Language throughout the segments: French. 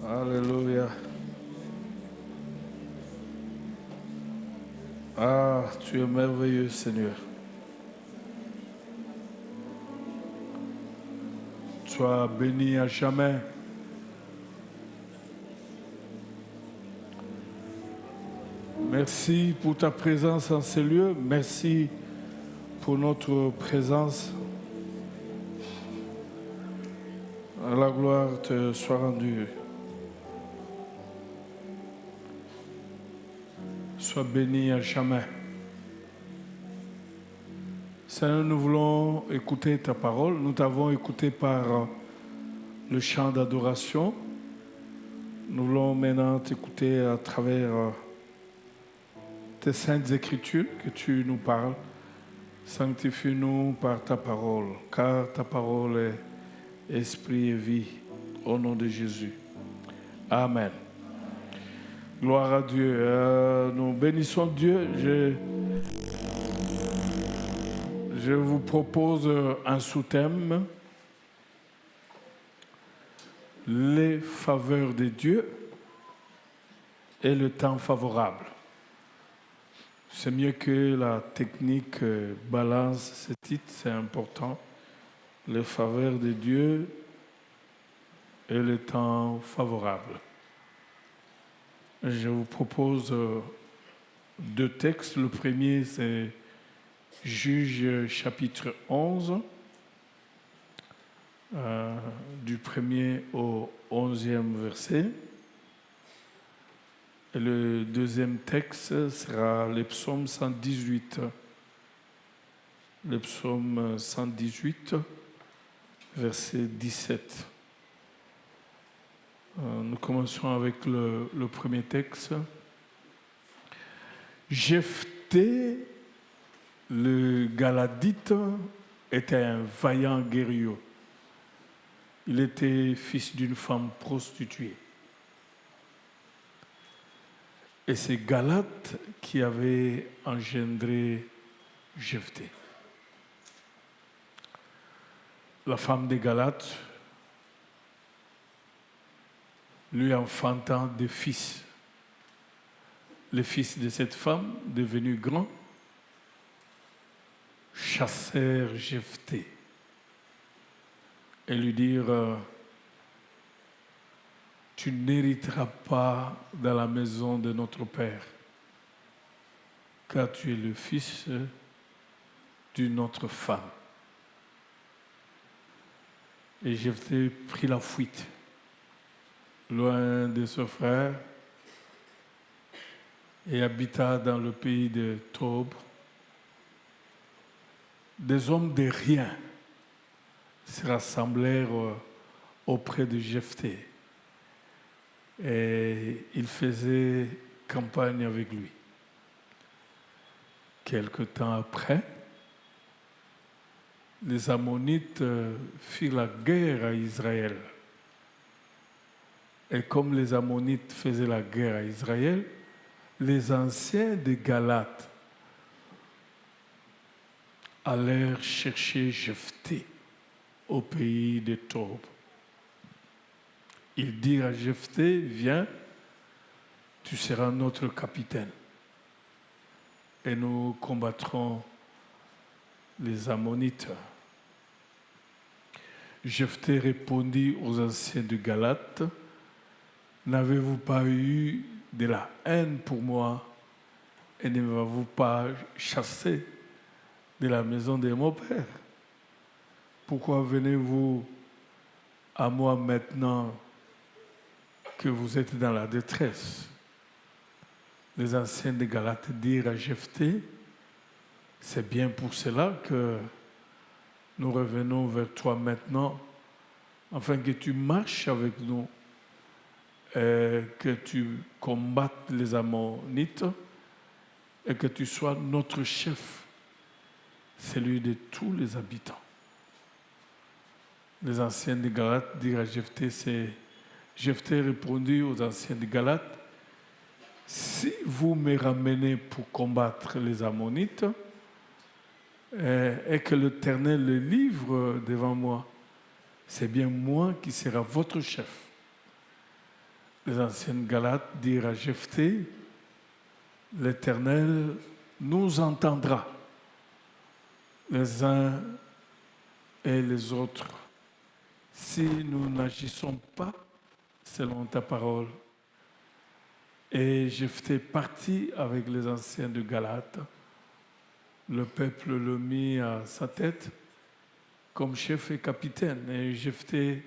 Alléluia. Ah, tu es merveilleux, Seigneur. Sois béni à jamais. Merci pour ta présence en ces lieux. Merci pour notre présence. La gloire te soit rendue. Sois béni à jamais. Seigneur, nous voulons écouter ta parole. Nous t'avons écouté par le chant d'adoration. Nous voulons maintenant t'écouter à travers tes saintes écritures que tu nous parles. Sanctifie-nous par ta parole, car ta parole est esprit et vie. Au nom de Jésus. Amen. Gloire à Dieu. Nous bénissons Dieu. Je vous propose un sous-thème. Les faveurs de Dieu et le temps favorable. C'est mieux que la technique balance ce titre, c'est important. Les faveurs de Dieu et le temps favorable. Je vous propose deux textes. Le premier, c'est Juges chapitre 11, du 1er au 11e verset. Et le deuxième texte sera le psaume 118. Le psaume 118, verset 17. Nous commençons avec le premier texte. Jephthé, le Galadite, était un vaillant guerrier. Il était fils d'une femme prostituée. Et c'est Galate qui avait engendré Jephthé. La femme de Galate lui enfantant des fils. Les fils de cette femme, devenus grands, chassèrent Jephthé et lui dirent « Tu n'hériteras pas dans la maison de notre père, car tu es le fils d'une autre femme. » Et Jephthé prit la fuite, loin de son frère, et habita dans le pays de Tob. Des hommes de rien se rassemblèrent auprès de Jephthé et ils faisaient campagne avec lui. Quelque temps après, les Ammonites firent la guerre à Israël. Et comme les Ammonites faisaient la guerre à Israël, les anciens de Galate allèrent chercher Jephthé au pays de Tob. Ils dirent à Jephthé, viens, tu seras notre capitaine. Et nous combattrons les Ammonites. Jephthé répondit aux anciens de Galate, n'avez-vous pas eu de la haine pour moi et ne m'avez-vous pas chassé de la maison de mon père? Pourquoi venez-vous à moi maintenant que vous êtes dans la détresse? Les anciens de Galate dirent à Jephthé, c'est bien pour cela que nous revenons vers toi maintenant, afin que tu marches avec nous, et que tu combattes les Ammonites et que tu sois notre chef, celui de tous les habitants. Les anciens de Galate dirent à Jephthé, Jephthé répondit aux anciens de Galate, si vous me ramenez pour combattre les Ammonites et que l'Éternel le livre devant moi, c'est bien moi qui serai votre chef. les anciennes Galates dirent à Jephthé, l'Éternel nous entendra, les uns et les autres, si nous n'agissons pas selon ta parole. Et Jephthé partit avec les anciens de Galate. Le peuple le mit à sa tête comme chef et capitaine. Et Jephthé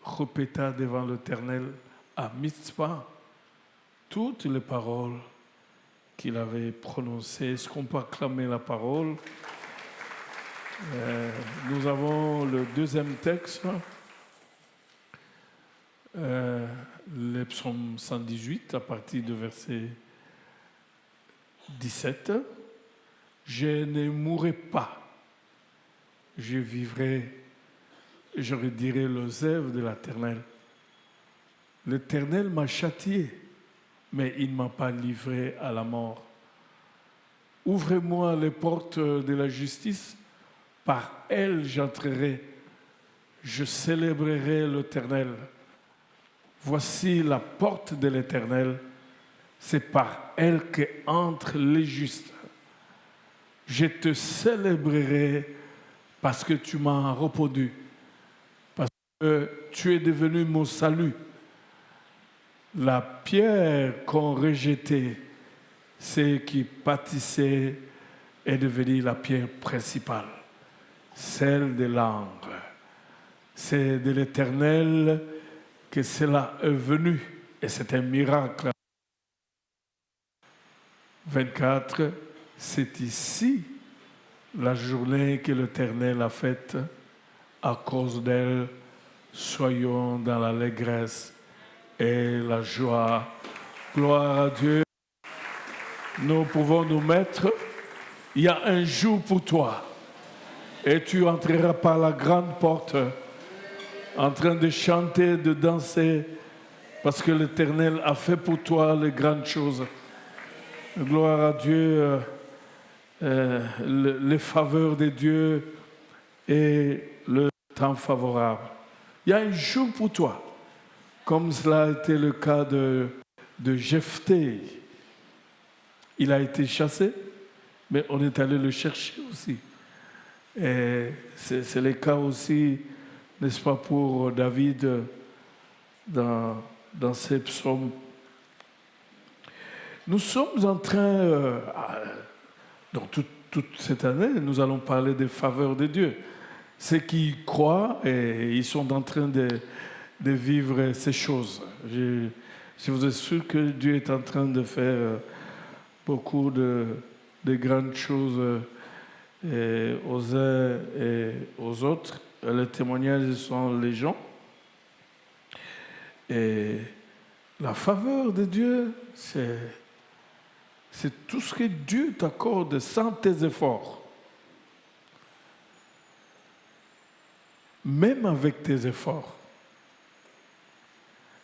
répéta devant l'Éternel à Mitzpah toutes les paroles qu'il avait prononcées. Est-ce qu'on peut acclamer la parole? Nous avons le deuxième texte, le psaume 118, à partir du verset 17. Je ne mourrai pas, je vivrai, je redirai les œuvres de l'Éternel. L'Éternel m'a châtié, mais il ne m'a pas livré à la mort. Ouvrez-moi les portes de la justice, par elles j'entrerai, je célébrerai l'Éternel. Voici la porte de l'Éternel, c'est par elle qu'entrent les justes. Je te célébrerai parce que tu m'as répondu, parce que tu es devenu mon salut. La pierre qu'on rejetait, c'est qui bâtissait, est devenue la pierre principale, celle de l'angle. C'est de l'Éternel que cela est venu, et c'est un miracle. 24, c'est ici la journée que l'Éternel a faite. À cause d'elle, soyons dans l'allégresse et la joie. Gloire à Dieu. Nous pouvons nous mettre. Il y a un jour pour toi. Et tu entreras par la grande porte en train de chanter, de danser, parce que l'Éternel a fait pour toi les grandes choses. Gloire à Dieu, les faveurs de Dieu et le temps favorable. Il y a un jour pour toi, comme cela a été le cas de Jephthé. Il a été chassé, mais on est allé le chercher aussi. Et c'est le cas aussi, n'est-ce pas, pour David dans ses psaumes. Nous sommes en train, dans toute cette année, nous allons parler des faveurs de Dieu. Ceux qui croient, et ils sont en train de vivre ces choses. Je vous assure que Dieu est en train de faire beaucoup de grandes choses aux uns et aux autres. Les témoignages sont légion. Et la faveur de Dieu, c'est tout ce que Dieu t'accorde sans tes efforts. Même avec tes efforts.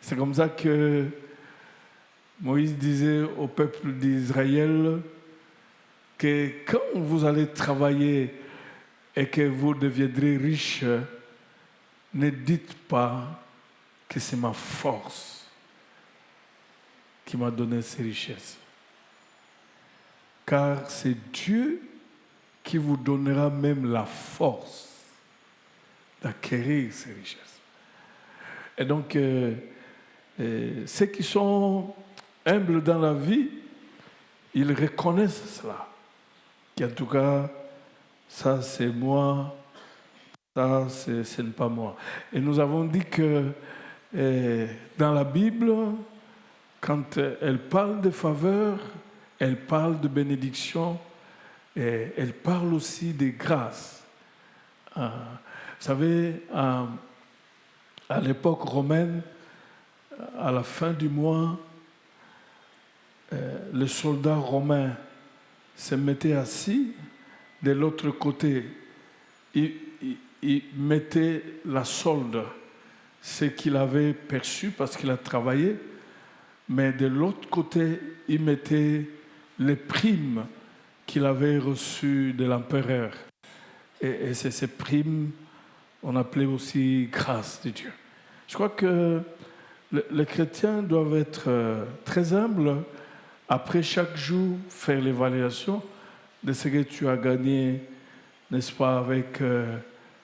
C'est comme ça que Moïse disait au peuple d'Israël que quand vous allez travailler et que vous deviendrez riche, ne dites pas que c'est ma force qui m'a donné ces richesses. Car c'est Dieu qui vous donnera même la force d'acquérir ces richesses. Et donc, ceux qui sont humbles dans la vie, ils reconnaissent cela. En tout cas, ça c'est moi, ça ce n'est pas moi. Et nous avons dit que dans la Bible, quand elle parle de faveur, elle parle de bénédiction, et elle parle aussi de grâce. Vous savez, à l'époque romaine, à la fin du mois, les soldats romains se mettaient assis de l'autre côté. Il mettait la solde, ce qu'il avait perçu parce qu'il a travaillé, mais de l'autre côté, il mettait les primes qu'il avait reçues de l'empereur. Et c'est ces primes, on appelait aussi grâce de Dieu. Je crois que Les chrétiens doivent être très humbles. Après chaque jour, faire l'évaluation de ce que tu as gagné, n'est-ce pas, avec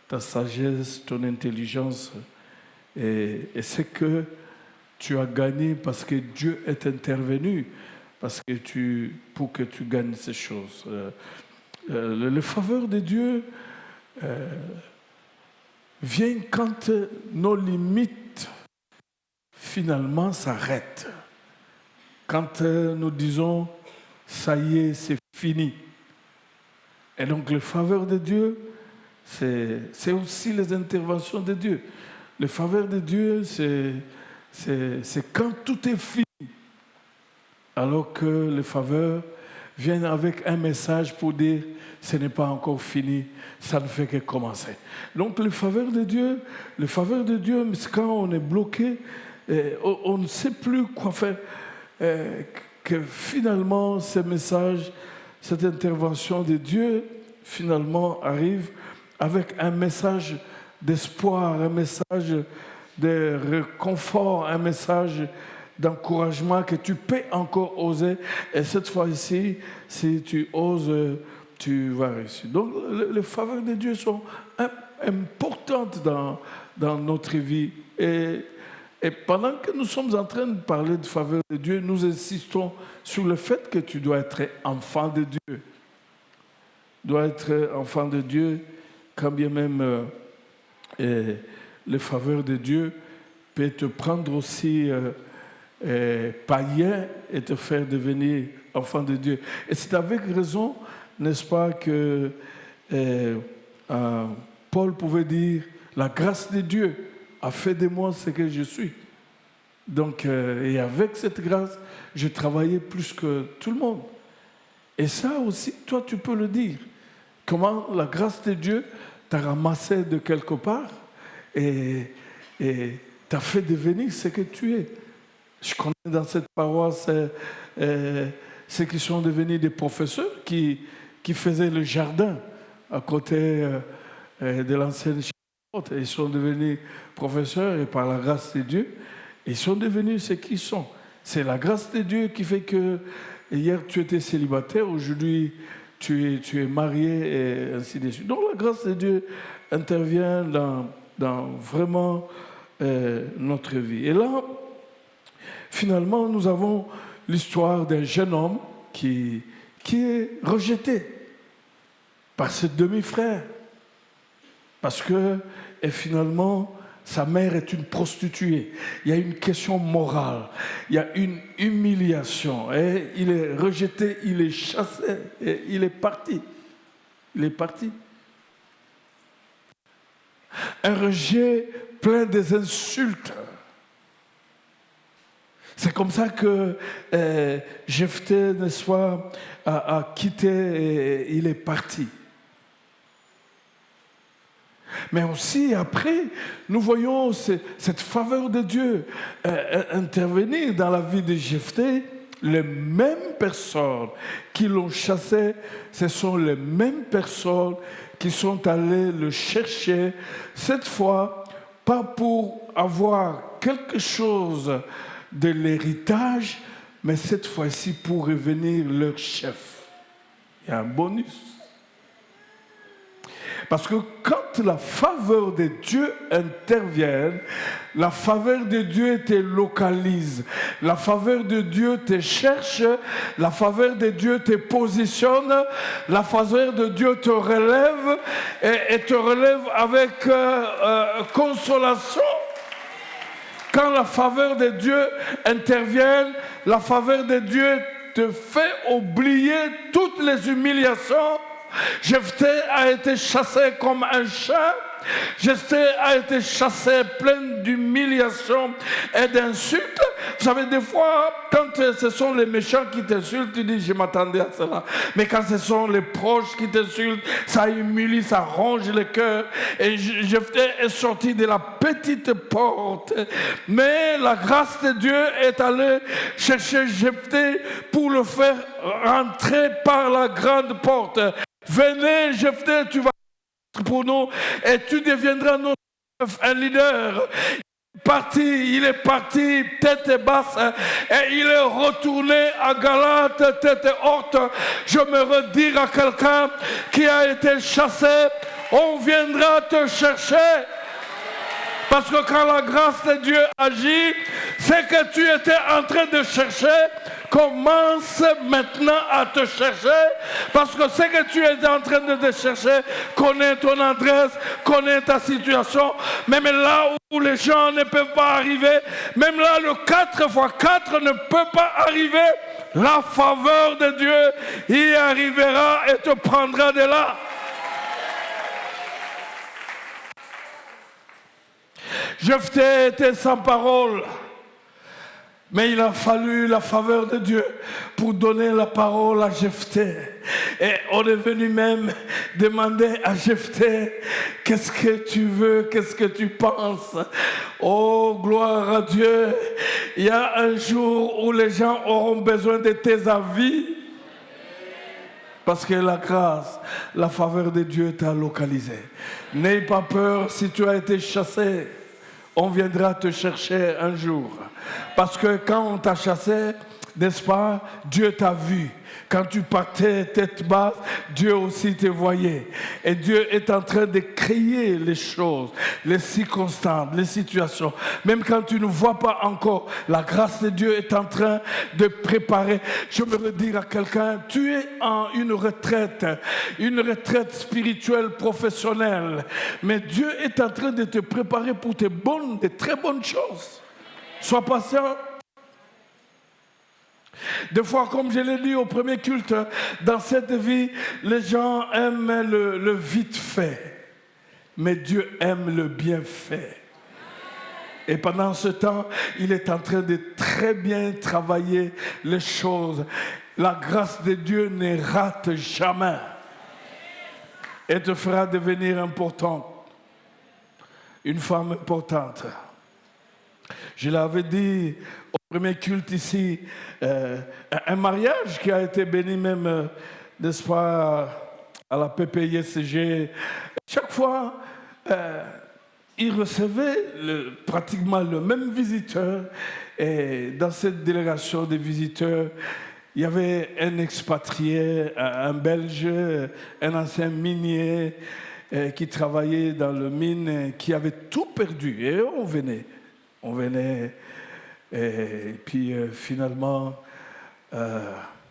ta sagesse, ton intelligence, et ce que tu as gagné parce que Dieu est intervenu, pour que tu gagnes ces choses. Les faveurs de Dieu viennent quand nos limites finalement s'arrêtent. Quand nous disons, ça y est, c'est fini. Et donc, les faveurs de Dieu, c'est aussi les interventions de Dieu. Les faveurs de Dieu, c'est quand tout est fini. Alors que les faveurs viennent avec un message pour dire, ce n'est pas encore fini, ça ne fait que commencer. Donc, les faveurs de Dieu, c'est quand on est bloqué, on ne sait plus quoi faire. Que finalement, ce message, cette intervention de Dieu, finalement, arrive avec un message d'espoir, un message de réconfort, un message d'encouragement que tu peux encore oser. Et cette fois-ci, si tu oses, tu vas réussir. Donc, les faveurs de Dieu sont importantes dans notre vie. Et pendant que nous sommes en train de parler de faveur de Dieu, nous insistons sur le fait que tu dois être enfant de Dieu. Tu dois être enfant de Dieu, quand bien même les faveurs de Dieu peuvent te prendre aussi païen et te faire devenir enfant de Dieu. Et c'est avec raison, n'est-ce pas, que Paul pouvait dire, la grâce de Dieu a fait de moi ce que je suis. Donc, et avec cette grâce, j'ai travaillé plus que tout le monde. Et ça aussi, toi, tu peux le dire. Comment la grâce de Dieu t'a ramassé de quelque part et t'a fait devenir ce que tu es. Je connais dans cette paroisse ceux qui sont devenus des professeurs qui faisaient le jardin à côté de l'ancienne chapelle. Ils sont devenus professeurs et par la grâce de Dieu, ils sont devenus ce qu'ils sont. C'est la grâce de Dieu qui fait que hier tu étais célibataire, aujourd'hui tu es marié et ainsi de suite. Donc la grâce de Dieu intervient dans vraiment notre vie. Et là, finalement, nous avons l'histoire d'un jeune homme qui est rejeté par ses demi-frères. Parce que, et finalement, sa mère est une prostituée. Il y a une question morale. Il y a une humiliation. Et il est rejeté, il est chassé, et il est parti. Il est parti. Un rejet plein des insultes. C'est comme ça que Jephthé, n'est-ce pas, a quitté et il est parti. Mais aussi, après, nous voyons cette faveur de Dieu intervenir dans la vie de Jephthé. Les mêmes personnes qui l'ont chassé, ce sont les mêmes personnes qui sont allées le chercher, cette fois, pas pour avoir quelque chose de l'héritage, mais cette fois-ci pour revenir leur chef. Il y a un bonus. Parce que quand la faveur de Dieu intervient, la faveur de Dieu te localise, la faveur de Dieu te cherche, la faveur de Dieu te positionne, la faveur de Dieu te relève et te relève avec consolation. Quand la faveur de Dieu intervient, la faveur de Dieu te fait oublier toutes les humiliations. Jephthé a été chassé comme un chat. Jephthé a été chassé plein d'humiliations et d'insultes. Vous savez, des fois, quand ce sont les méchants qui t'insultent, tu dis, je m'attendais à cela. Mais quand ce sont les proches qui t'insultent, ça humilie, ça ronge le cœur. Et Jephthé est sorti de la petite porte. Mais la grâce de Dieu est allée chercher Jephthé pour le faire rentrer par la grande porte. Venez, Jephthé, tu vas pour nous et tu deviendras un leader. il est parti tête basse et il est retourné à Galate tête haute. Je me redire à quelqu'un qui a été chassé, on viendra te chercher. Parce que quand la grâce de Dieu agit, c'est que tu étais en train de chercher, commence maintenant à te chercher, parce que ce que tu es en train de te chercher, connaît ton adresse, connaît ta situation, même là où les gens ne peuvent pas arriver, même là le 4x4 ne peut pas arriver, la faveur de Dieu y arrivera et te prendra de là. Jephthé était sans parole, mais il a fallu la faveur de Dieu pour donner la parole à Jephthé. Et on est venu même demander à Jephthé, qu'est-ce que tu veux, qu'est-ce que tu penses? Oh, gloire à Dieu. Il y a un jour où les gens auront besoin de tes avis. Parce que la grâce, la faveur de Dieu t'a localisé. N'aie pas peur si tu as été chassé. On viendra te chercher un jour. Parce que quand on t'a chassé, n'est-ce pas, Dieu t'a vu. Quand tu partais tête basse, Dieu aussi te voyait. Et Dieu est en train de créer les choses, les circonstances, les situations. Même quand tu ne vois pas encore, la grâce de Dieu est en train de préparer. Je me redire à quelqu'un, tu es en une retraite spirituelle, professionnelle. Mais Dieu est en train de te préparer pour de très bonnes choses. Sois patient. Des fois, comme je l'ai dit au premier culte, dans cette vie, les gens aiment le vite fait, mais Dieu aime le bien fait. Et pendant ce temps, il est en train de très bien travailler les choses. La grâce de Dieu ne rate jamais et te fera devenir importante, une femme importante. Je l'avais dit au premier culte ici, un mariage qui a été béni même, n'est-ce pas, à la PPISG. Chaque fois, il recevait pratiquement le même visiteur. Et dans cette délégation de visiteurs, il y avait un expatrié, un Belge, un ancien minier qui travaillait dans le mine, qui avait tout perdu. Et on venait, et puis finalement,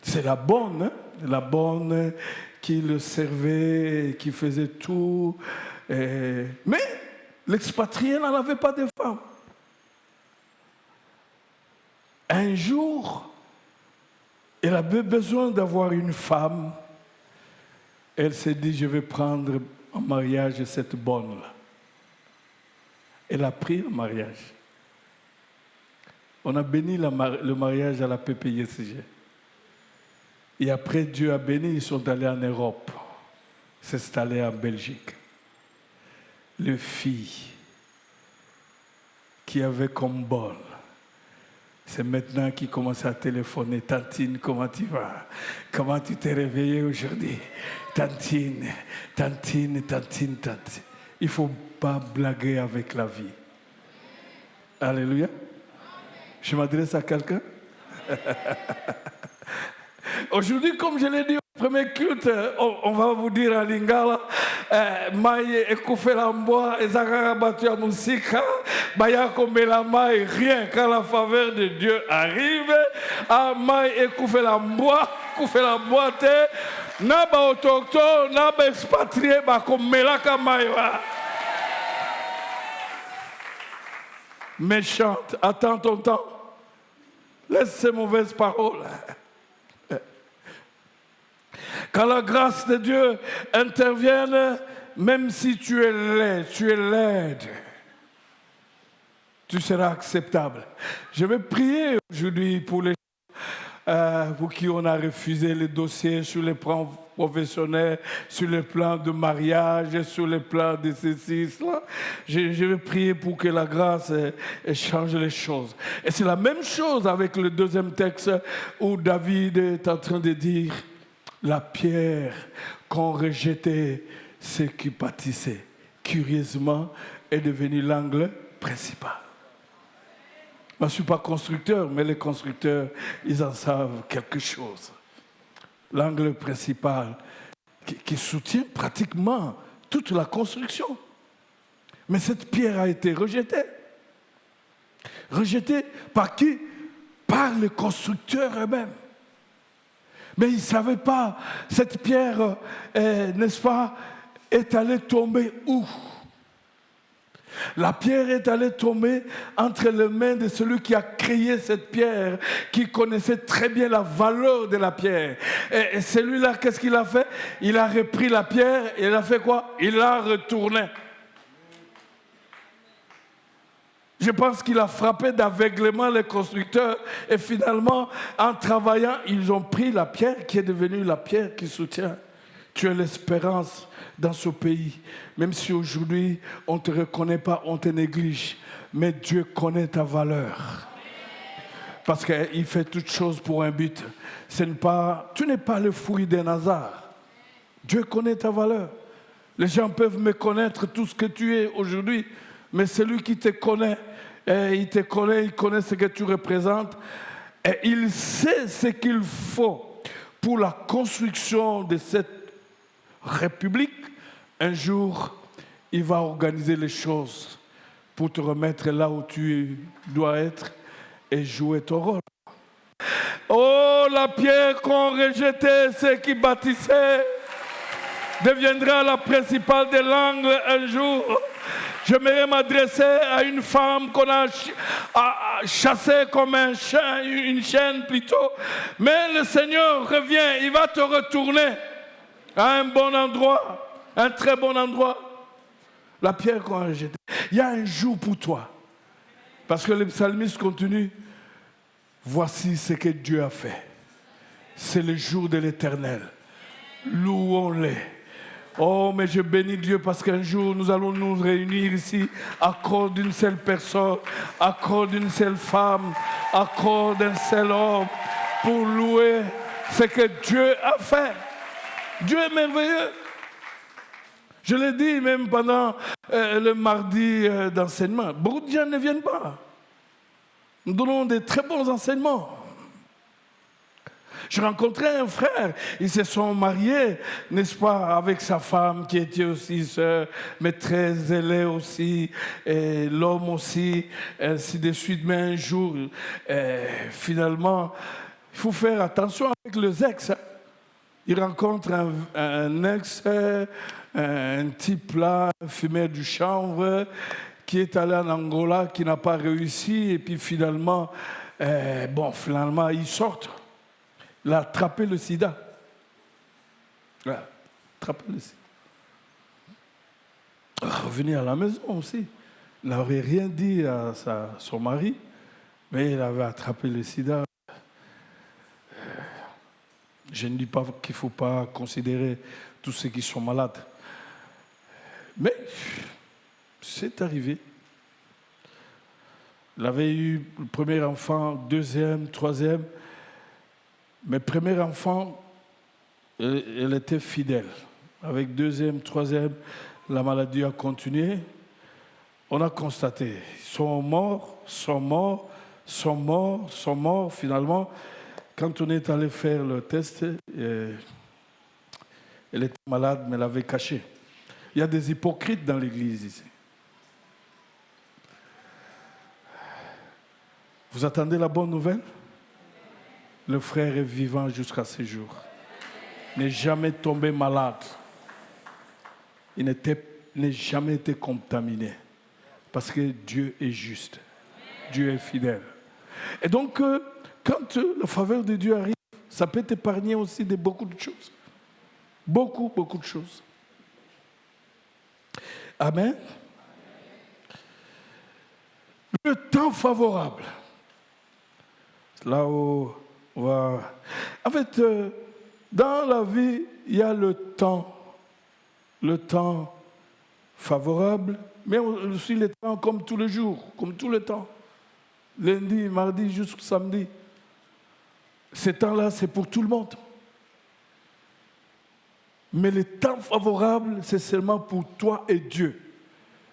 c'est la bonne qui le servait, qui faisait tout. Mais l'expatrié n'en avait pas de femme. Un jour, elle avait besoin d'avoir une femme. Elle s'est dit, je vais prendre en mariage cette bonne-là. Elle a pris un mariage. On a béni le mariage à la PPISG. Et après, Dieu a béni, ils sont allés en Europe, s'installer en Belgique. Les filles qui avaient comme bol, c'est maintenant qu'ils commencent à téléphoner. Tantine, comment tu vas? Comment tu t'es réveillée aujourd'hui? Tantine. Il ne faut pas blaguer avec la vie. Alléluia. Je m'adresse à quelqu'un. Aujourd'hui, comme je l'ai dit au premier culte, on va vous dire à Lingala, Maïe Ekoufelamboa, Ezakara Batua Musika, Baya Komelama et rien quand la faveur de Dieu arrive, Maïe Ekoufelamboa, Koufelamboa te, Naba autochtone, Naba expatrié, Bakomelaka Maïwa. Méchante, attends ton temps. Laisse ces mauvaises paroles. Quand la grâce de Dieu intervienne, même si tu es laide, tu seras acceptable. Je vais prier aujourd'hui pour les pour qui on a refusé les dossiers sur les plans professionnels, sur les plans de mariage, sur les plans de ceci, cela. Je vais prier pour que la grâce change les choses. Et c'est la même chose avec le deuxième texte où David est en train de dire la pierre qu'ont rejetée ceux qui pâtissaient, curieusement, est devenue l'angle principal. Moi, je ne suis pas constructeur, mais les constructeurs, ils en savent quelque chose. L'angle principal qui soutient pratiquement toute la construction. Mais cette pierre a été rejetée. Rejetée par qui? Par les constructeurs eux-mêmes. Mais ils ne savaient pas, cette pierre, n'est-ce pas, est allée tomber où? La pierre est allée tomber entre les mains de celui qui a créé cette pierre, qui connaissait très bien la valeur de la pierre. Et celui-là, qu'est-ce qu'il a fait? Il a repris la pierre et il a fait quoi? Il l'a retournée. Je pense qu'il a frappé d'aveuglement les constructeurs et finalement, en travaillant, ils ont pris la pierre qui est devenue la pierre qui soutient. Tu es l'espérance dans ce pays. Même si aujourd'hui, on ne te reconnaît pas, on te néglige. Mais Dieu connaît ta valeur. Parce qu'il fait toutes choses pour un but. Tu n'es pas le fruit d'un hasard. Dieu connaît ta valeur. Les gens peuvent me connaître tout ce que tu es aujourd'hui. Mais celui qui te connaît, il te connaît, il connaît ce que tu représentes. Et il sait ce qu'il faut pour la construction de cette République. Un jour, il va organiser les choses pour te remettre là où tu dois être et jouer ton rôle. Oh, la pierre qu'on rejetait, ceux qui bâtissaient, deviendra la principale de l'angle un jour. J'aimerais m'adresser à une femme qu'on a chassée comme une chaîne plutôt. Mais le Seigneur revient, il va te retourner à un bon endroit, un très bon endroit. La pierre qu'on a rejetée. Il y a un jour pour toi. Parce que le psalmiste continue. Voici ce que Dieu a fait. C'est le jour de l'Éternel. Louons-les. Oh, mais je bénis Dieu parce qu'un jour, nous allons nous réunir ici à cause d'une seule personne, à cause d'une seule femme, à cause d'un seul homme, pour louer ce que Dieu a fait. Dieu est merveilleux. Je l'ai dit même pendant le mardi d'enseignement. Beaucoup de gens ne viennent pas. Nous donnons des très bons enseignements. Je rencontrais un frère, ils se sont mariés, n'est-ce pas, avec sa femme qui était aussi sœur, mais très zélée aussi, et l'homme aussi, ainsi de suite. Mais un jour, finalement, il faut faire attention avec les ex. Il rencontre un ex, un type là, un fumeur du chanvre, qui est allé en Angola, qui n'a pas réussi, et puis finalement, ils sortent. Il a attrapé le sida. Il a attrapé le sida. Revenu à la maison aussi. Il n'avait rien dit à son mari, mais il avait attrapé le sida. Je ne dis pas qu'il ne faut pas considérer tous ceux qui sont malades. Mais c'est arrivé. Il avait eu le premier enfant, deuxième, troisième. Mais premier enfant, elle était fidèle. Avec deuxième, troisième, la maladie a continué. On a constaté, ils sont morts. Finalement, quand on est allé faire le test, elle était malade, mais elle avait caché. Il y a des hypocrites dans l'église ici. Vous attendez la bonne nouvelle? Le frère est vivant jusqu'à ce jour. Il n'est jamais tombé malade. Il n'a jamais été contaminé. Parce que Dieu est juste. Dieu est fidèle. Et donc, quand la faveur de Dieu arrive, ça peut t'épargner aussi de beaucoup de choses. Beaucoup de choses. Amen. Le temps favorable. Là où en fait, dans la vie, il y a le temps favorable, mais aussi le temps comme tous les jours, comme tout le temps. Lundi, mardi, jusqu'au samedi. Ces temps-là, c'est pour tout le monde. Mais le temps favorable, c'est seulement pour toi et Dieu.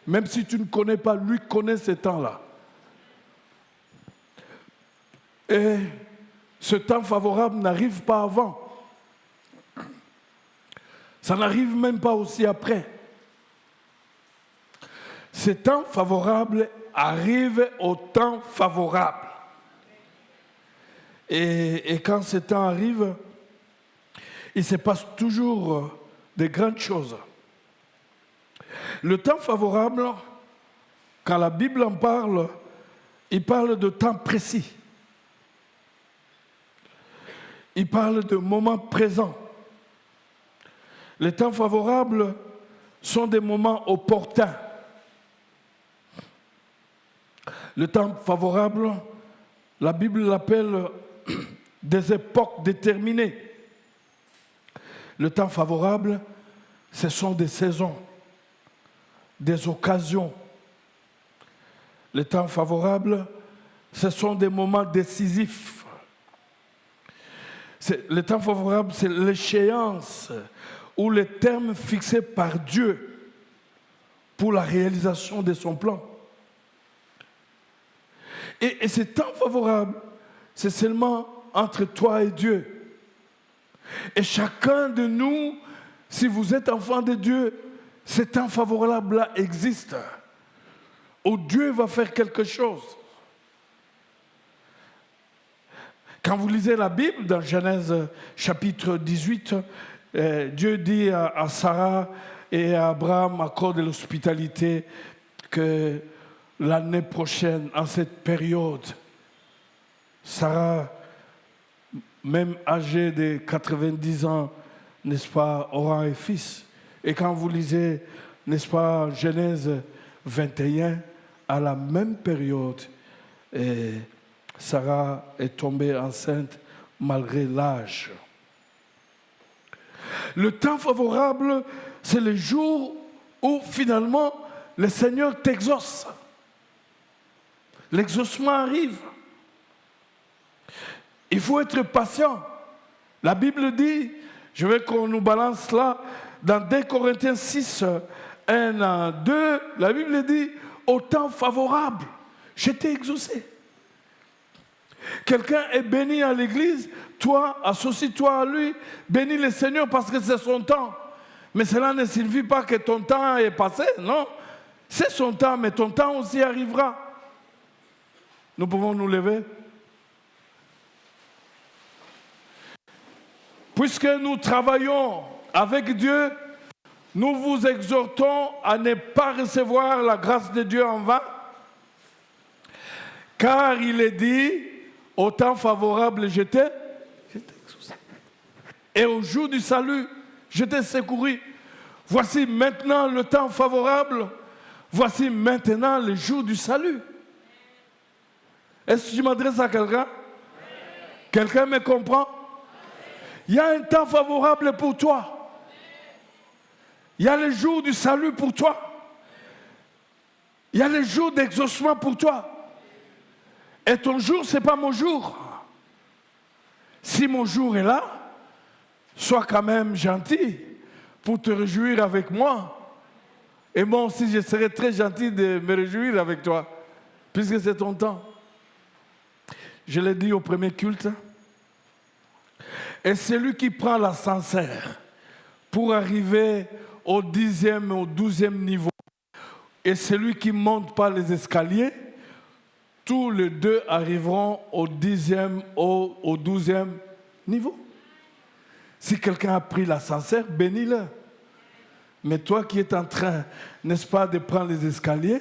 Même si tu ne connais pas, lui connaît ces temps-là. Et ce temps favorable n'arrive pas avant. Ça n'arrive même pas aussi après. Ce temps favorable arrive au temps favorable. Et quand ce temps arrive, il se passe toujours de grandes choses. Le temps favorable, quand la Bible en parle, il parle de temps précis. Il parle de moments présents. Les temps favorables sont des moments opportuns. Le temps favorable, la Bible l'appelle des époques déterminées. Le temps favorable, ce sont des saisons, des occasions. Le temps favorable, ce sont des moments décisifs. Le temps favorable, c'est l'échéance ou les termes fixés par Dieu pour la réalisation de son plan. Et ce temps favorable, c'est seulement entre toi et Dieu. Et chacun de nous, si vous êtes enfant de Dieu, ce temps favorable-là existe, où Dieu va faire quelque chose. Quand vous lisez la Bible, dans Genèse chapitre 18, Dieu dit à Sarah et à Abraham, à cause de l'hospitalité, que l'année prochaine, en cette période, Sarah, même âgée de 90 ans, n'est-ce pas, aura un fils. Et quand vous lisez, n'est-ce pas, Genèse 21, à la même période, Sarah est tombée enceinte malgré l'âge. Le temps favorable, c'est le jour où finalement le Seigneur t'exauce. L'exaucement arrive. Il faut être patient. La Bible dit, je veux qu'on nous balance là, dans 2 Corinthiens 6, 1 à 2, la Bible dit, au temps favorable, j'étais exaucé. Quelqu'un est béni à l'église, toi, associe-toi à lui, bénis le Seigneur parce que c'est son temps. Mais cela ne signifie pas que ton temps est passé, non. C'est son temps, mais ton temps aussi arrivera. Nous pouvons nous lever. Puisque nous travaillons avec Dieu, nous vous exhortons à ne pas recevoir la grâce de Dieu en vain, car il est dit, au temps favorable, j'étais exaucé. Et au jour du salut, j'étais secouru. Voici maintenant le temps favorable, voici maintenant le jour du salut. Est-ce que je m'adresse à quelqu'un? Quelqu'un me comprend? Il y a un temps favorable pour toi. Il y a le jour du salut pour toi. Il y a le jour d'exaucement pour toi. Et ton jour, ce n'est pas mon jour. Si mon jour est là, sois quand même gentil pour te réjouir avec moi. Et moi aussi, je serai très gentil de me réjouir avec toi, puisque c'est ton temps. Je l'ai dit au premier culte. Et celui qui prend l'ascenseur pour arriver au 10e, au 12e niveau, et celui qui ne monte pas les escaliers, tous les deux arriveront au 10e, au 12e niveau. Si quelqu'un a pris l'ascenseur, bénis-le. Mais toi qui es en train, n'est-ce pas, de prendre les escaliers,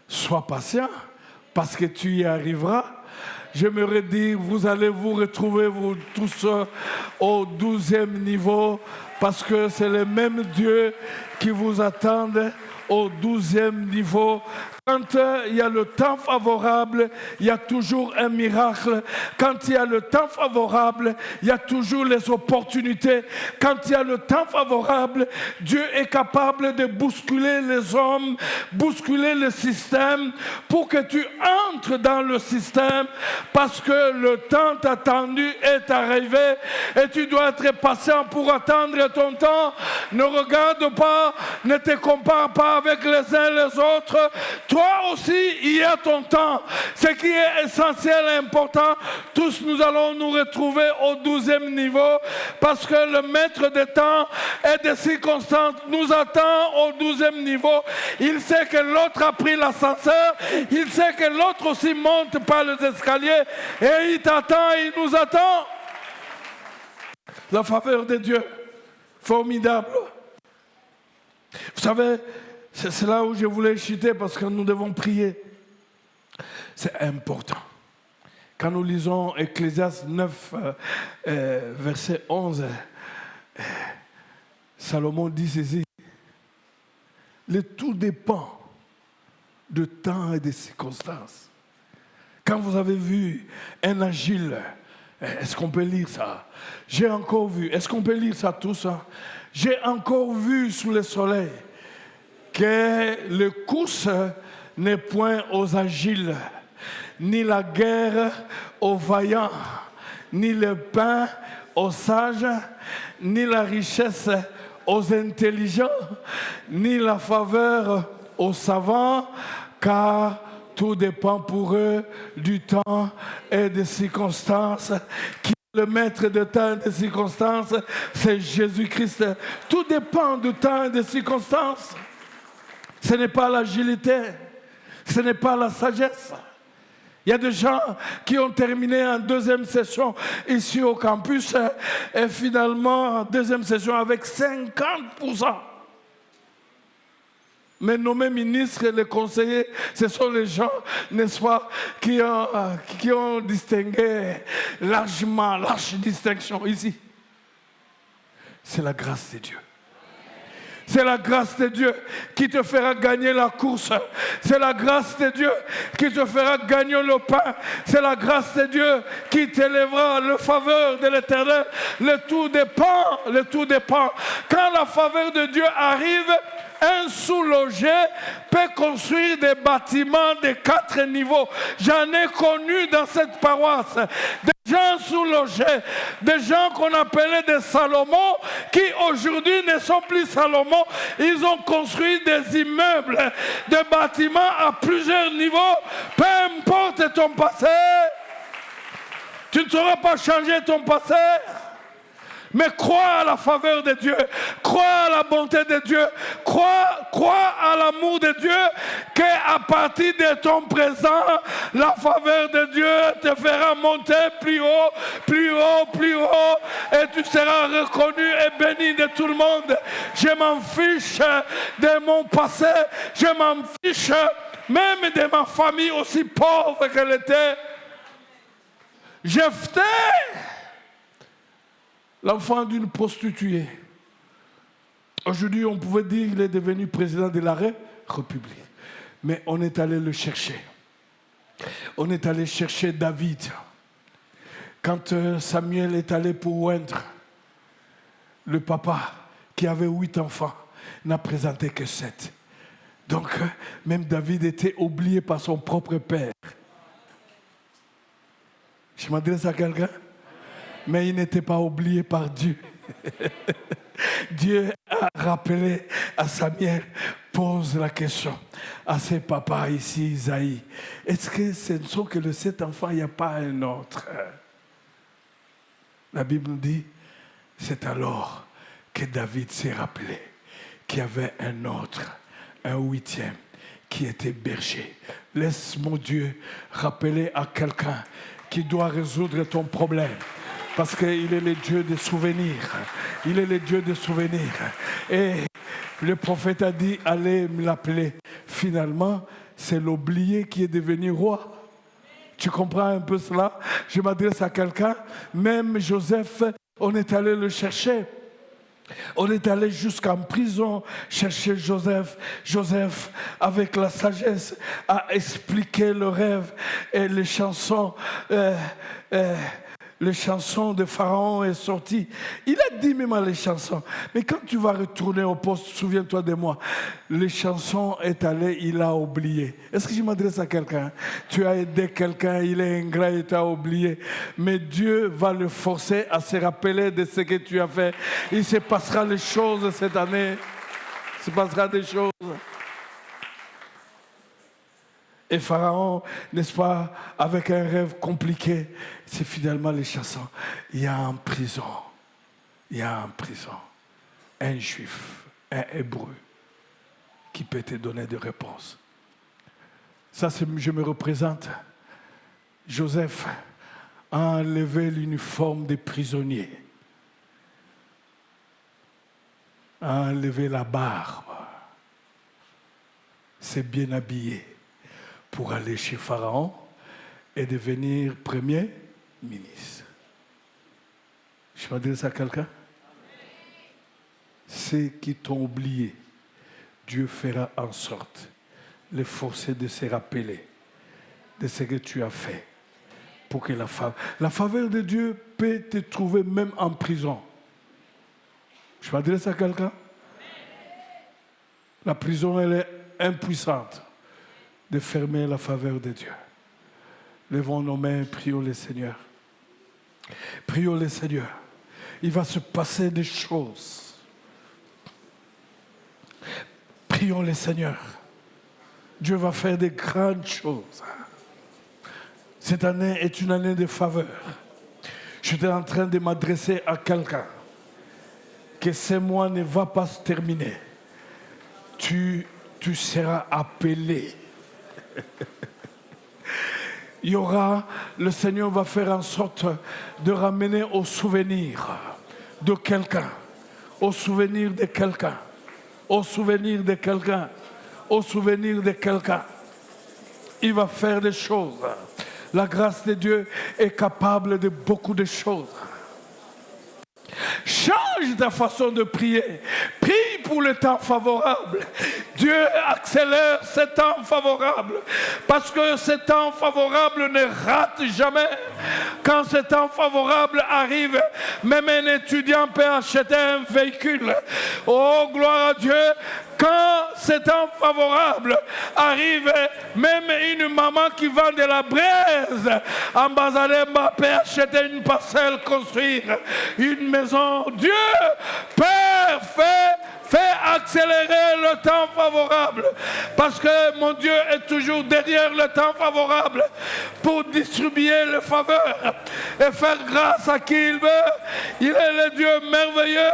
sois patient, parce que tu y arriveras. J'aimerais dire, vous allez vous retrouver vous tous au 12e niveau, parce que c'est le même Dieu qui vous attend au 12e niveau. Quand il y a le temps favorable, il y a toujours un miracle. Quand il y a le temps favorable, il y a toujours les opportunités. Quand il y a le temps favorable, Dieu est capable de bousculer les hommes, bousculer le système pour que tu entres dans le système parce que le temps attendu est arrivé et tu dois être patient pour attendre ton temps. Ne regarde pas, ne te compare pas avec les uns les autres. Toi aussi, il y a ton temps. Ce qui est essentiel et important, tous nous allons nous retrouver au 12e niveau parce que le maître des temps et des circonstances nous attend au 12e niveau. Il sait que l'autre a pris l'ascenseur, il sait que l'autre aussi monte par les escaliers et il t'attend, il nous attend. La faveur de Dieu, formidable. Vous savez, c'est là où je voulais chuter parce que nous devons prier. C'est important. Quand nous lisons Ecclésiaste 9, verset 11, Salomon dit ceci. Le tout dépend de temps et de circonstances. Quand vous avez vu un agile, est-ce qu'on peut lire ça? J'ai encore vu, est-ce qu'on peut lire ça tout ça? J'ai encore vu sous le soleil que le course n'est point aux agiles, ni la guerre aux vaillants, ni le pain aux sages, ni la richesse aux intelligents, ni la faveur aux savants, car tout dépend pour eux du temps et des circonstances. Qui est le maître de temps et des circonstances? C'est Jésus-Christ. Tout dépend du temps et des circonstances. Ce n'est pas l'agilité, ce n'est pas la sagesse. Il y a des gens qui ont terminé en deuxième session ici au campus et finalement en deuxième session avec 50%. Mais nommés ministres et les conseillers, ce sont les gens, n'est-ce pas, qui ont distingué largement, large distinction ici. C'est la grâce de Dieu. C'est la grâce de Dieu qui te fera gagner la course. C'est la grâce de Dieu qui te fera gagner le pain. C'est la grâce de Dieu qui t'élèvera le faveur de l'Éternel. Le tout dépend, le tout dépend. Quand la faveur de Dieu arrive, un sous-logé peut construire des bâtiments de 4 niveaux. J'en ai connu dans cette paroisse des gens sous-logés, des gens qu'on appelait des Salomon, qui aujourd'hui ne sont plus Salomon. Ils ont construit des immeubles, des bâtiments à plusieurs niveaux. Peu importe ton passé, tu ne sauras pas changer ton passé. Mais crois à la faveur de Dieu, crois à la bonté de Dieu, crois à l'amour de Dieu, qu'à partir de ton présent, la faveur de Dieu te fera monter plus haut, plus haut, plus haut, et tu seras reconnu et béni de tout le monde. Je m'en fiche de mon passé, je m'en fiche même de ma famille aussi pauvre qu'elle était. Jephthé, l'enfant d'une prostituée. Aujourd'hui, on pouvait dire qu'il est devenu président de la République. Mais on est allé le chercher. On est allé chercher David. Quand Samuel est allé pour oindre, le papa, qui avait 8 enfants, n'a présenté que 7. Donc, même David était oublié par son propre père. Je m'adresse à quelqu'un? Mais il n'était pas oublié par Dieu. Dieu a rappelé à Samuel, pose la question à ses papas ici, Isaïe. Est-ce que ce ne sont que les 7 enfants, il n'y a pas un autre? La Bible nous dit, c'est alors que David s'est rappelé qu'il y avait un autre, un 8e, qui était berger. Laisse mon Dieu rappeler à quelqu'un qui doit résoudre ton problème. Parce qu'il est le Dieu des souvenirs. Il est le Dieu des souvenirs. Et le prophète a dit, allez me l'appeler. Finalement, c'est l'oublié qui est devenu roi. Tu comprends un peu cela? Je m'adresse à quelqu'un. Même Joseph, on est allé le chercher. On est allé jusqu'en prison chercher Joseph. Joseph, avec la sagesse, a expliqué le rêve et les chansons. les chansons de Pharaon est sorti. Il a dit même les chansons. Mais quand tu vas retourner au poste, souviens-toi de moi. Les chansons est allé, il a oublié. Est-ce que je m'adresse à quelqu'un? Tu as aidé quelqu'un, il est ingrat et tu as oublié. Mais Dieu va le forcer à se rappeler de ce que tu as fait. Il se passera des choses cette année. Il se passera des choses. Et Pharaon, n'est-ce pas, avec un rêve compliqué, c'est finalement les chansons. Il y a en prison, un juif, un hébreu, qui peut te donner des réponses. Ça, je me représente. Joseph a enlevé l'uniforme des prisonniers, a enlevé la barbe, s'est bien habillé pour aller chez Pharaon et devenir premier ministre. Je m'adresse à quelqu'un? Ceux qui t'ont oublié, Dieu fera en sorte de les forcer de se rappeler de ce que tu as fait pour que la faveur de Dieu peut te trouver même en prison. Je m'adresse à quelqu'un? La prison, elle est impuissante de fermer la faveur de Dieu. Levons nos mains, prions le Seigneur. Prions le Seigneur. Il va se passer des choses. Prions le Seigneur. Dieu va faire des grandes choses. Cette année est une année de faveur. Je suis en train de m'adresser à quelqu'un. Que ce mois ne va pas se terminer. Tu seras appelé. Il y aura, le Seigneur va faire en sorte de ramener au souvenir de quelqu'un, au souvenir de quelqu'un, au souvenir de quelqu'un, au souvenir de quelqu'un. Il va faire des choses. La grâce de Dieu est capable de beaucoup de choses. Change ta façon de prier. Prie pour le temps favorable. Dieu accélère ce temps favorable. Parce que ce temps favorable ne rate jamais. Quand ce temps favorable arrive, même un étudiant peut acheter un véhicule. Oh, gloire à Dieu. Quand ce temps favorable arrive, même une maman qui vend de la braise en Bazalemba peut acheter une parcelle, construire une maison. Dieu, Père, fait accélérer le temps favorable. Parce que mon Dieu est toujours derrière le temps favorable pour distribuer les faveurs et faire grâce à qui il veut. Il est le Dieu merveilleux.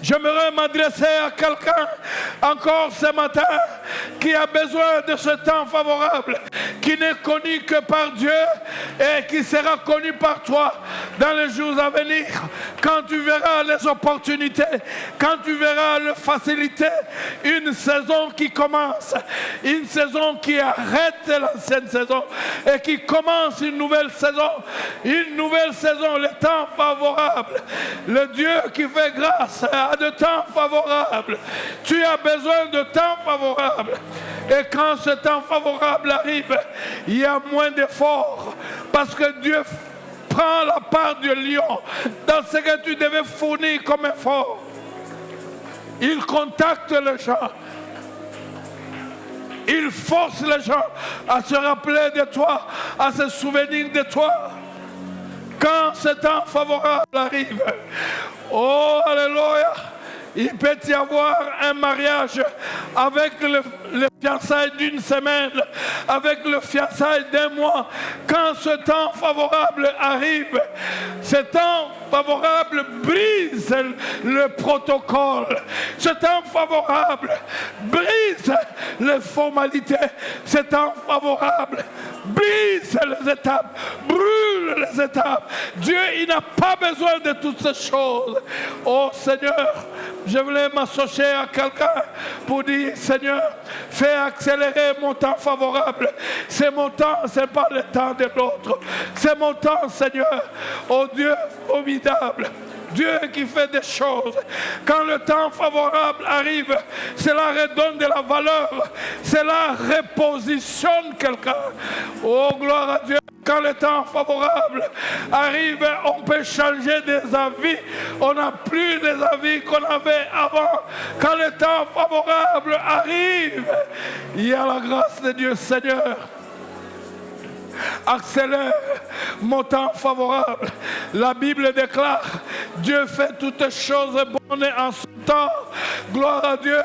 J'aimerais m'adresser à quelqu'un encore ce matin qui a besoin de ce temps favorable, qui n'est connu que par Dieu et qui sera connu par toi dans les jours à venir. Quand tu verras les opportunités, quand tu verras les facilités, une saison qui commence, une saison qui arrête l'ancienne saison et qui commence une nouvelle saison, le temps favorable. Le Dieu qui fait grâce a de temps favorable. Tu as besoin de temps favorable. Et quand ce temps favorable arrive, il y a moins d'efforts parce que Dieu prend la part du lion dans ce que tu devais fournir comme effort. Il contacte les gens. Il force les gens à se rappeler de toi, à se souvenir de toi. Quand ce temps favorable arrive, oh, alléluia, il peut y avoir un mariage avec le fiançailles d'une semaine, avec le fiançailles d'un mois. Quand ce temps favorable arrive, ce temps favorable brise le protocole. Ce temps favorable brise les formalités. Ce temps favorable brise les étapes, brûle les étapes. Dieu, il n'a pas besoin de toutes ces choses. Oh Seigneur, je voulais m'associer à quelqu'un pour dire, Seigneur, fais accélérer mon temps favorable. C'est mon temps, c'est pas le temps de l'autre. C'est mon temps, Seigneur. Oh Dieu formidable. Dieu qui fait des choses. Quand le temps favorable arrive, cela redonne de la valeur. Cela repositionne quelqu'un. Oh, gloire à Dieu. Quand le temps favorable arrive, on peut changer des avis. On n'a plus les avis qu'on avait avant. Quand le temps favorable arrive, il y a la grâce de Dieu. Seigneur, accélère mon temps favorable. La Bible déclare, Dieu fait toutes choses bonnes en son temps. Gloire à Dieu,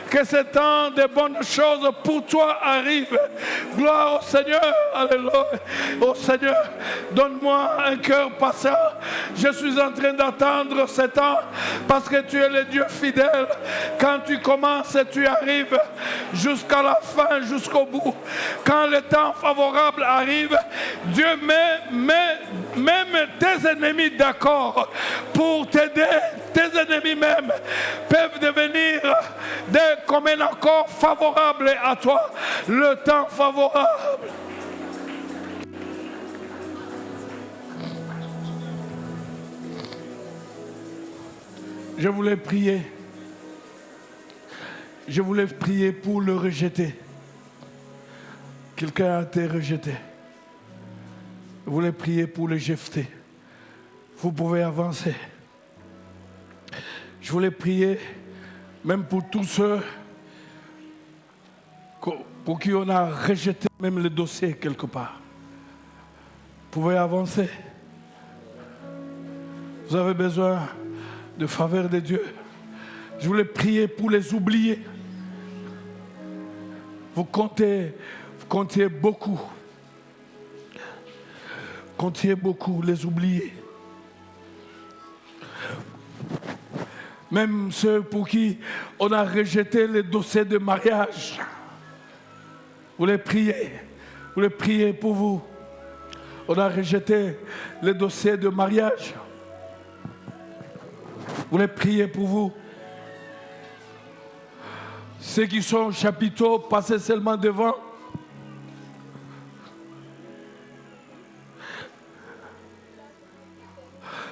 que ce temps de bonnes choses pour toi arrive. Gloire au Seigneur, alléluia. Au Seigneur, donne-moi un cœur patient. Je suis en train d'attendre ce temps parce que tu es le Dieu fidèle. Quand tu commences, tu arrives jusqu'à la fin, jusqu'au bout. Quand le temps favorable arrive, Dieu met même tes ennemis d'accord pour t'aider. Tes ennemis même peuvent devenir comme un accord favorable à toi. Le temps favorable. Je voulais prier. Je voulais prier pour le rejeter. Quelqu'un a été rejeté. Je voulais prier pour le jeter. Vous pouvez avancer. Je voulais prier même pour tous ceux pour qui on a rejeté même le dossier quelque part. Vous pouvez avancer. Vous avez besoin de faveur de Dieu. Je voulais prier pour les oublier. Vous comptiez beaucoup. Comptiez beaucoup, les oublier. Même ceux pour qui on a rejeté le dossier de mariage. Vous les priez pour vous. On a rejeté le dossier de mariage. Vous les priez pour vous. Ceux qui sont au chapiteau, passez seulement devant.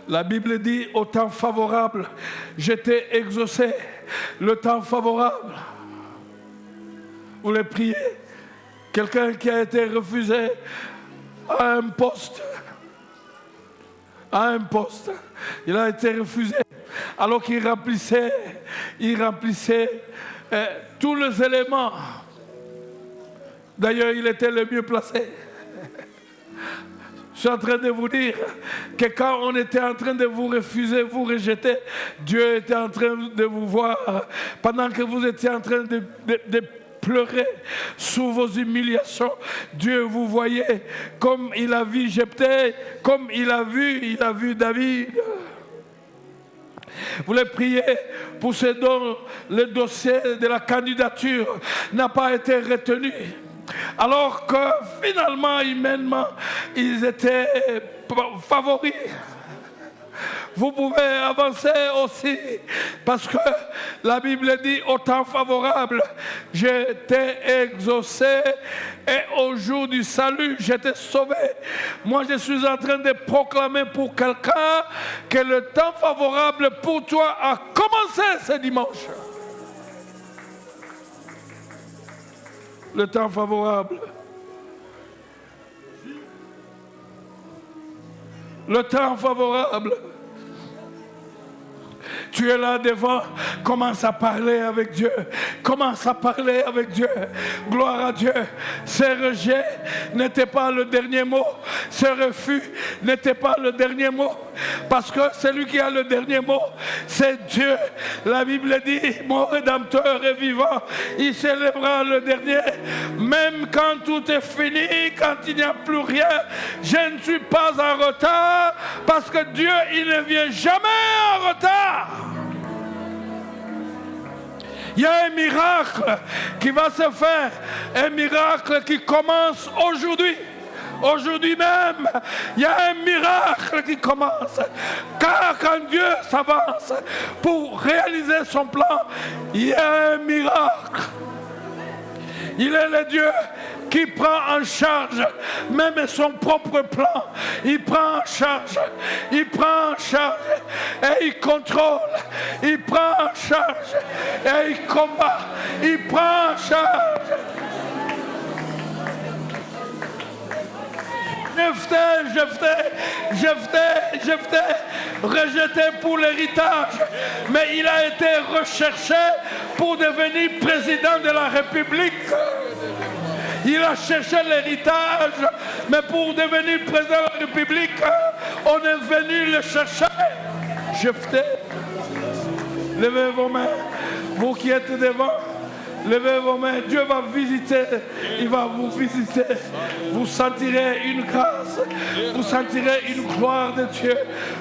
La Bible dit, au temps favorable, j'étais exaucé. Le temps favorable. Vous les priez. Quelqu'un qui a été refusé à un poste. Il a été refusé. Alors qu'il remplissait tous les éléments. D'ailleurs, il était le mieux placé. Je suis en train de vous dire que quand on était en train de vous refuser, vous rejeter, Dieu était en train de vous voir. Pendant que vous étiez en train de pleurer sous vos humiliations, Dieu vous voyait comme il a vu Jephthé, comme il a vu David. Vous les priez pour ceux dont le dossier de la candidature n'a pas été retenu. Alors que finalement, humainement, ils étaient favoris. Vous pouvez avancer aussi, parce que la Bible dit, au temps favorable, j'étais exaucé et au jour du salut, j'étais sauvé. Moi, je suis en train de proclamer pour quelqu'un que le temps favorable pour toi a commencé ce dimanche. Le temps favorable. Le temps favorable. Tu es là devant, commence à parler avec Dieu. Commence à parler avec Dieu. Gloire à Dieu. Ce rejet n'était pas le dernier mot. Ce refus n'était pas le dernier mot. Parce que celui qui a le dernier mot, c'est Dieu. La Bible dit, mon Rédempteur est vivant. Il célébrera le dernier. Même quand tout est fini, quand il n'y a plus rien, je ne suis pas en retard. Parce que Dieu, il ne vient jamais en retard. Il y a un miracle qui va se faire. Un miracle qui commence aujourd'hui. Aujourd'hui même, il y a un miracle qui commence. Car quand Dieu s'avance pour réaliser son plan, il y a un miracle. Il est le Dieu qui prend en charge même son propre plan. Il prend en charge. Il prend en charge et il contrôle. Il prend en charge et il combat. Il prend en charge. Jephthé, rejeté pour l'héritage, mais il a été recherché pour devenir président de la République. Il a cherché l'héritage, mais pour devenir président de la République, on est venu le chercher. Jephthé, levez vos mains, vous qui êtes devant. Levez vos mains, Dieu va visiter, il va vous visiter. Vous sentirez une grâce, vous sentirez une gloire de Dieu,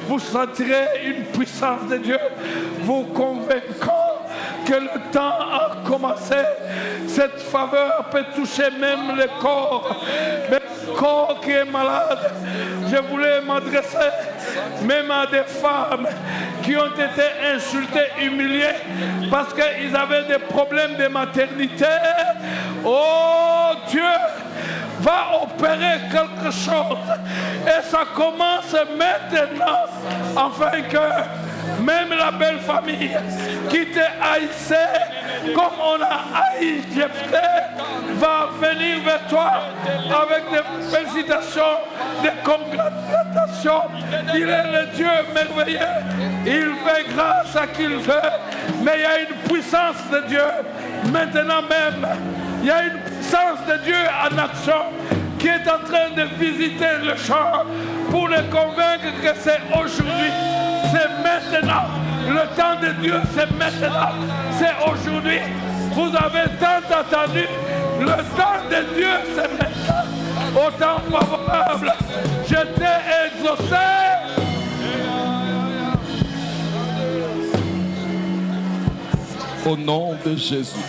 vous sentirez une puissance de Dieu, vous convaincant que le temps a commencé. Cette faveur peut toucher même le corps qui est malade. Je voulais m'adresser même à des femmes qui ont été insultées, humiliées parce qu'ils avaient des problèmes de maternité. Oh, Dieu va opérer quelque chose et ça commence maintenant, afin que même la belle famille qui te haïssait comme on a haï Jephthé va venir vers toi avec des félicitations, des congratulations. Il est le Dieu merveilleux, il fait grâce à qui il veut, mais il y a une puissance de Dieu maintenant même. Il y a une puissance de Dieu en action qui est en train de visiter le champ pour les convaincre que c'est aujourd'hui, c'est maintenant. Le temps de Dieu, c'est maintenant, c'est aujourd'hui. Vous avez tant attendu, le temps de Dieu, c'est maintenant. Au temps favorable, je t'ai exaucé. Au nom de Jésus.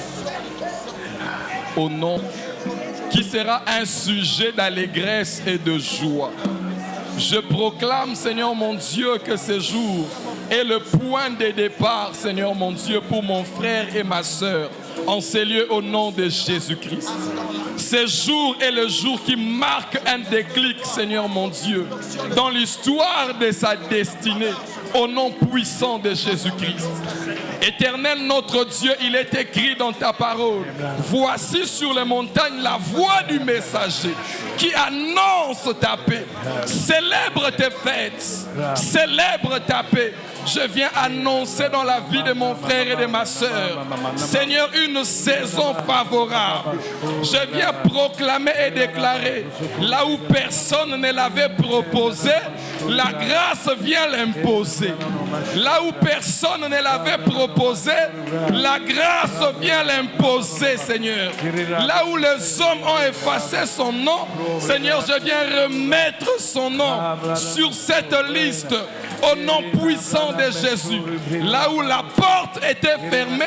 Au nom qui sera un sujet d'allégresse et de joie. Je proclame, Seigneur mon Dieu, que ce jour est le point de départ, Seigneur mon Dieu, pour mon frère et ma sœur, en ces lieux au nom de Jésus-Christ. Ce jour est le jour qui marque un déclic, Seigneur mon Dieu, dans l'histoire de sa destinée, au nom puissant de Jésus-Christ. Éternel notre Dieu, il est écrit dans ta parole: voici sur les montagnes la voix du messager qui annonce ta paix. Célèbre tes fêtes, célèbre ta paix. Je viens annoncer dans la vie de mon frère et de ma sœur, Seigneur, une saison favorable. Je viens proclamer et déclarer, là où personne ne l'avait proposé, la grâce vient l'imposer. Là où personne ne l'avait proposé, la grâce vient l'imposer, Seigneur. Là où les hommes ont effacé son nom, Seigneur, je viens remettre son nom sur cette liste. Au nom puissant de Jésus, là où la porte était fermée,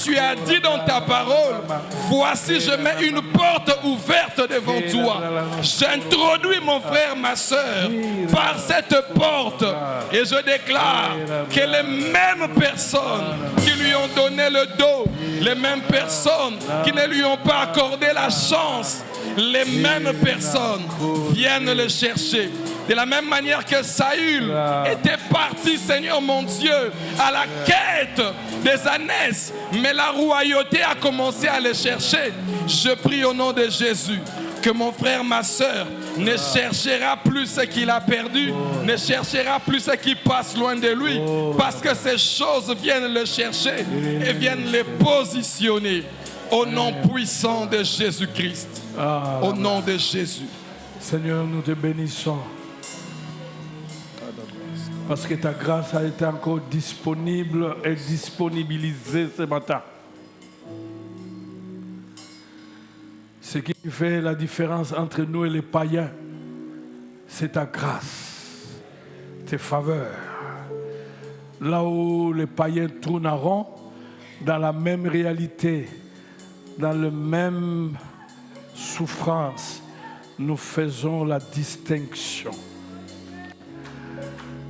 tu as dit dans ta parole, voici je mets une porte ouverte devant toi. J'introduis mon frère, ma soeur, par cette porte et je déclare que les mêmes personnes qui lui ont donné le dos, les mêmes personnes qui ne lui ont pas accordé la chance, les mêmes personnes viennent le chercher. De la même manière que Saül était parti, Seigneur mon Dieu, à la quête des ânesses, mais la royauté a commencé à le chercher. Je prie au nom de Jésus que mon frère, ma soeur, ne cherchera plus ce qu'il a perdu, ne cherchera plus ce qui passe loin de lui, parce que ces choses viennent le chercher et viennent le positionner. Au nom puissant de Jésus-Christ. Au nom de Jésus. Seigneur, nous te bénissons. Parce que ta grâce a été encore disponible et disponibilisée ce matin. Ce qui fait la différence entre nous et les païens, c'est ta grâce, tes faveurs. Là où les païens tourneront dans la même réalité, dans la même souffrance, nous faisons la distinction.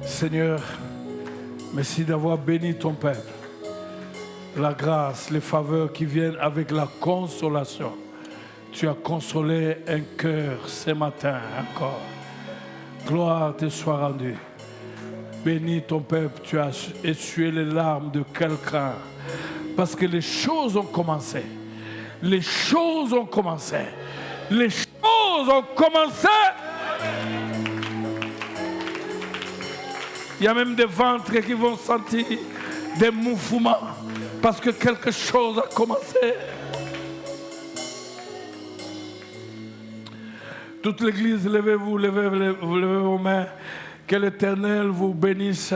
Seigneur, merci d'avoir béni ton peuple. La grâce, les faveurs qui viennent avec la consolation. Tu as consolé un cœur ce matin encore. Gloire te soit rendue. Bénis ton peuple, tu as essuyé les larmes de quelqu'un. Parce que les choses ont commencé. Les choses ont commencé. Les choses ont commencé. Il y a même des ventres qui vont sentir des mouvements parce que quelque chose a commencé. Toute l'église, levez-vous, levez vos mains. Que l'Éternel vous bénisse,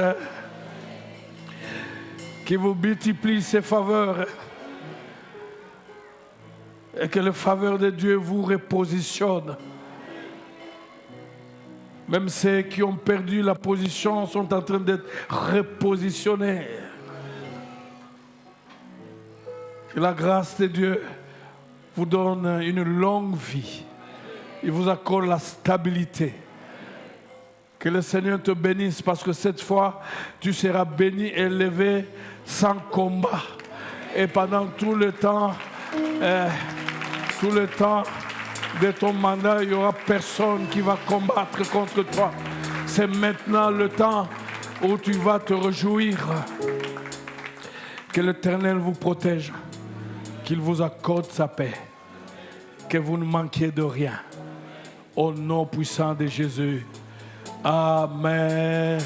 qu'il vous multiplie ses faveurs et que les faveurs de Dieu vous repositionnent. Même ceux qui ont perdu la position sont en train d'être repositionnés. Que la grâce de Dieu vous donne une longue vie. Il vous accorde la stabilité. Que le Seigneur te bénisse parce que cette fois, tu seras béni et élevé sans combat. Et pendant tout le temps de ton mandat, il n'y aura personne qui va combattre contre toi. C'est maintenant le temps où tu vas te réjouir. Que l'Éternel vous protège, qu'il vous accorde sa paix, que vous ne manquiez de rien. Au nom puissant de Jésus. Amen.